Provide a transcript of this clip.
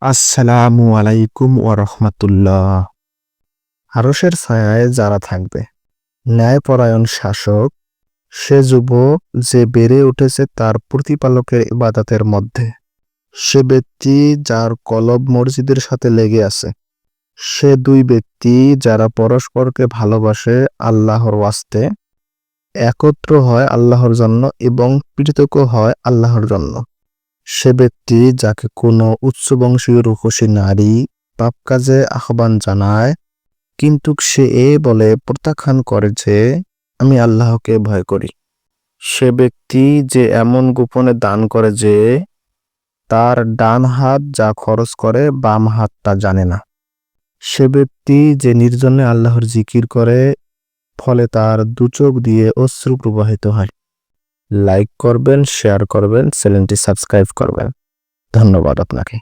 আসসালামু আলাইকুম ওয়া রাহমাতুল্লাহ। আরশের ছায়ায় যারা থাকবে, ন্যায়পরায়ণ শাসক, সে যুবক যে বেড়ে উঠেছে তার প্রতিপালকের ইবাদতের মধ্যে। সে ব্যক্তি যার কলব মসজিদের সাথে লেগে আছে। সে দুই ব্যক্তি যারা পরস্পরকে ভালোবাসে আল্লাহর ওয়াস্তে, একত্র হয় আল্লাহর জন্য এবং পৃথক হয় আল্লাহর জন্য। সে ব্যক্তি যাকে কোনো উচ্চবংশীয় রূপসী নারী পাপ কাজে আহ্বান জানায়, কিন্তু সে বলে প্রত্যাখ্যান করে যে আমি আল্লাহকে ভয় করি। সে ব্যক্তি যে এমন গোপনে দান করে যে তার ডান হাত যা খরচ করে বাম হাত তা জানে না। সে ব্যক্তি যে নির্জনে আল্লাহর জিকির করে, ফলে তার দু চোখ দিয়ে অশ্রু প্রবাহিত হয়। লাইক করবেন, শেয়ার করবেন, চ্যানেলটি সাবস্ক্রাইব করবেন। ধন্যবাদ আপনাকে।